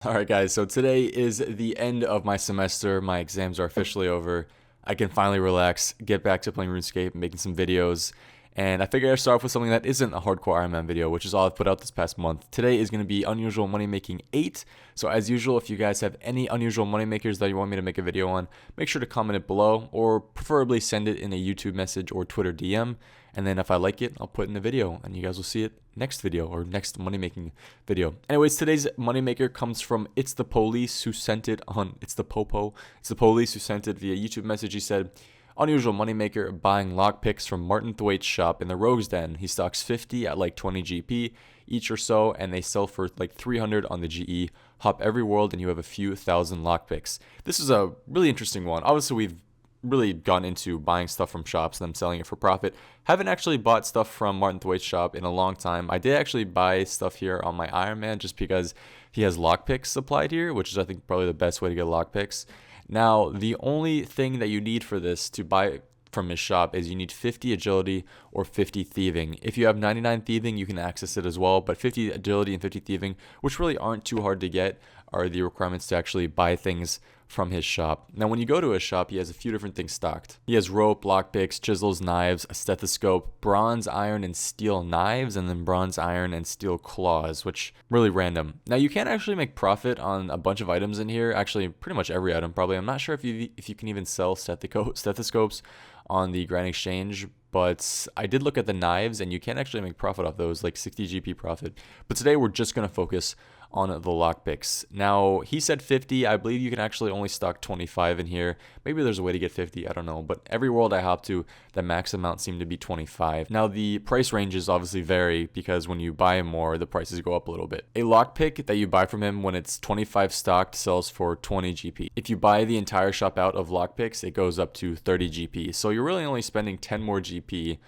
All right, guys. So today is the end of my semester. My exams are officially over. I can finally relax, get back to playing RuneScape, making some videos. And I figured I'd start off with something that isn't a hardcore Iron Man video, which is all I've put out this past month. Today is going to be Unusual Money Making 8. So as usual, if you guys have any unusual money makers that you want me to make a video on, make sure to comment it below, or preferably send it in a YouTube message or Twitter DM. And then if I like it, I'll put it in a video, and you guys will see it next video or next money making video. Anyways, today's moneymaker comes from It's the Police, who sent it on It's the Popo. It's the Police who sent it via YouTube message. He said, unusual moneymaker, buying lockpicks from Martin Thwaite's shop in the Rogue's Den. He stocks 50 at like 20 GP each or so, and they sell for like 300 on the GE. Hop every world and you have a few thousand lockpicks. This is a really interesting one. Obviously, we've really gone into buying stuff from shops and then selling it for profit. Haven't actually bought stuff from Martin Thwaite's shop in a long time. I did actually buy stuff here on my Iron Man just because he has lockpicks supplied here, which is I think probably the best way to get lockpicks. Now, the only thing that you need for this to buy from his shop is you need 50 agility or 50 thieving. If you have 99 thieving, you can access it as well, but 50 agility and 50 thieving, which really aren't too hard to get, are the requirements to actually buy things from his shop. Now, when you go to his shop, he has a few different things stocked. He has rope, lockpicks, chisels, knives, a stethoscope, bronze, iron, and steel knives, and then bronze, iron, and steel claws, which really random. Now, you can actually make profit on a bunch of items in here. Actually, pretty much every item, probably. I'm not sure if you can even sell stethoscopes on the Grand Exchange, but I did look at the knives, and you can actually make profit off those, like 60 GP profit. But today, we're just going to focus on the lockpicks. Now, he said 50. I believe you can actually only stock 25 in here. Maybe there's a way to get 50. I don't know. But every world I hop to, the max amount seemed to be 25. Now, the price ranges obviously vary because when you buy more, the prices go up a little bit. A lockpick that you buy from him when it's 25 stocked sells for 20 GP. If you buy the entire shop out of lockpicks, it goes up to 30 GP. So you're really only spending 10 more GP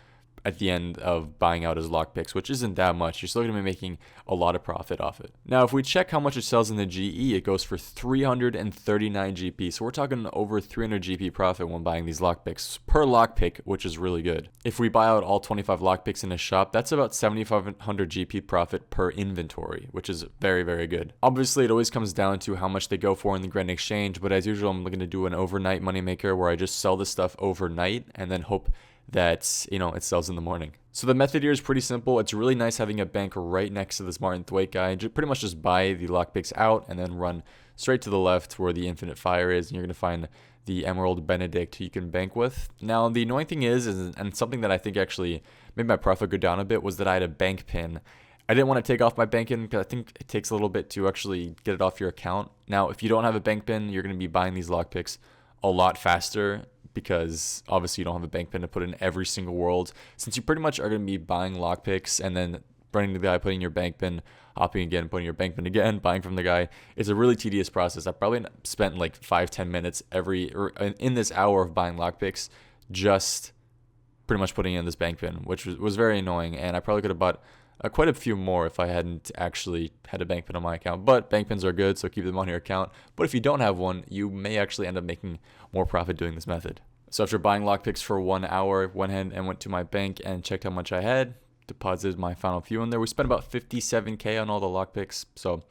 at the end of buying out his lockpicks, which isn't that much. You're still going to be making a lot of profit off it. Now, if we check how much it sells in the GE, it goes for 339 GP. So we're talking over 300 GP profit when buying these lockpicks per lockpick, which is really good. If we buy out all 25 lockpicks in his shop, that's about 7,500 GP profit per inventory, which is very, very good. Obviously, it always comes down to how much they go for in the Grand Exchange, but as usual, I'm looking to do an overnight moneymaker where I just sell this stuff overnight and then hope that, it sells in the morning. So the method here is pretty simple. It's really nice having a bank right next to this Martin Thwaite guy. Pretty much just buy the lockpicks out and then run straight to the left where the infinite fire is, and you're going to find the Emerald Benedict you can bank with. Now, the annoying thing is, and something that I think actually made my profit go down a bit, was that I had a bank pin. I didn't want to take off my bank pin because I think it takes a little bit to actually get it off your account. Now, if you don't have a bank pin, you're going to be buying these lockpicks a lot faster, because obviously you don't have a bank pin to put in every single world. Since you pretty much are going to be buying lockpicks and then running to the guy, putting your bank pin, hopping again, putting your bank pin again, buying from the guy, it's a really tedious process. I probably spent like 5-10 minutes in this hour of buying lockpicks just pretty much putting in this bank pin, which was very annoying, and I probably could have bought quite a few more if I hadn't actually had a bank pin on my account. But bank pins are good, so keep them on your account. But if you don't have one, you may actually end up making more profit doing this method. So after buying lockpicks for 1 hour, went ahead and went to my bank and checked how much I had, deposited my final few in there. We spent about 57K on all the lockpicks. So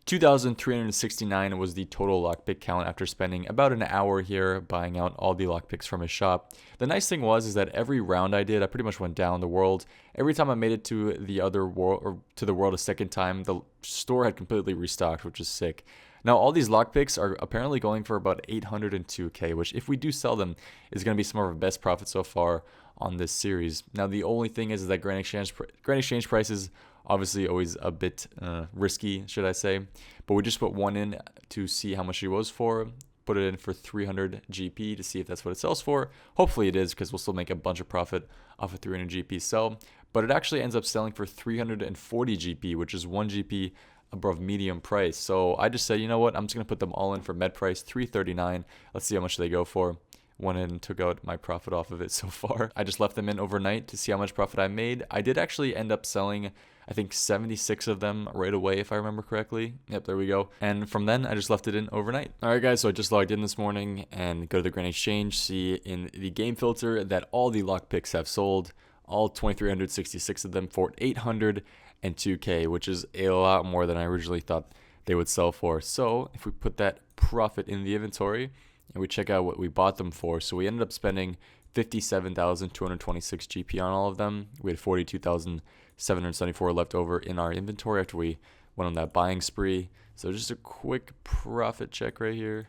2,369 was the total lockpick count after spending about an hour here buying out all the lockpicks from his shop. The nice thing is that every round I did, I pretty much went down the world. Every time I made it to the other world, or to the world a second time, the store had completely restocked, which is sick. Now, all these lockpicks are apparently going for about 802K, which if we do sell them, is going to be some of our best profit so far on this series. Now, the only thing is that Grand Exchange prices obviously always a bit risky, should I say. But we just put one in to see how much she was for. Put it in for 300 GP to see if that's what it sells for. Hopefully it is, because we'll still make a bunch of profit off a 300 GP sell. But it actually ends up selling for 340 GP, which is 1 GP above medium price. So I just said, you know what, I'm just going to put them all in for med price, 339. Let's see how much they go for. Went in and took out my profit off of it so far. I just left them in overnight to see how much profit I made. I did actually end up selling, I think, 76 of them right away, if I remember correctly. Yep, there we go. And from then, I just left it in overnight. All right, guys, so I just logged in this morning and go to the Grand Exchange, see in the game filter that all the lockpicks have sold, all 2,366 of them for 802K, which is a lot more than I originally thought they would sell for. So if we put that profit in the inventory and we check out what we bought them for, so we ended up spending 57,226 GP on all of them. We had 42,774 left over in our inventory after we went on that buying spree. So just a quick profit check right here.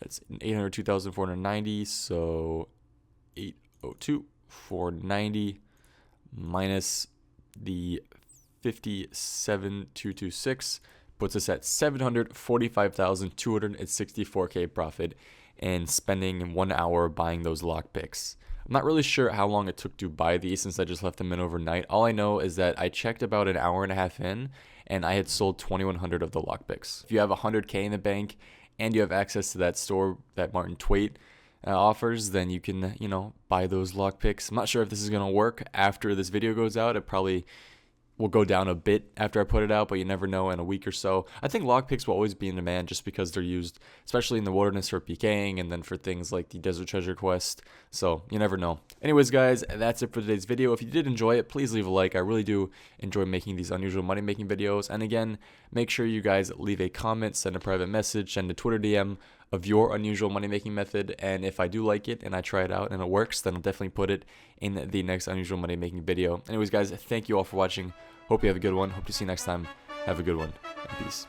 That's 802,490. So 802,490 minus the 57,226 puts us at 745,264K profit and spending 1 hour buying those lockpicks. I'm not really sure how long it took to buy these since I just left them in overnight. All I know is that I checked about an hour and a half in and I had sold 2,100 of the lockpicks. If you have 100K in the bank and you have access to that store that Martin Twait offers, then you can, buy those lockpicks. I'm not sure if this is going to work after this video goes out. It probably will go down a bit after I put it out, but you never know in a week or so. I think lockpicks will always be in demand just because they're used, especially in the wilderness for PKing and then for things like the Desert Treasure Quest. So you never know. Anyways, guys, that's it for today's video. If you did enjoy it, please leave a like. I really do enjoy making these unusual money making videos. And again, make sure you guys leave a comment, send a private message, send a Twitter DM of your unusual money making method, and if I do like it and I try it out and it works, then I'll definitely put it in the next unusual money making video. Anyways, guys, thank you all for watching. Hope you have a good one. Hope to see you next time. Have a good one, and peace.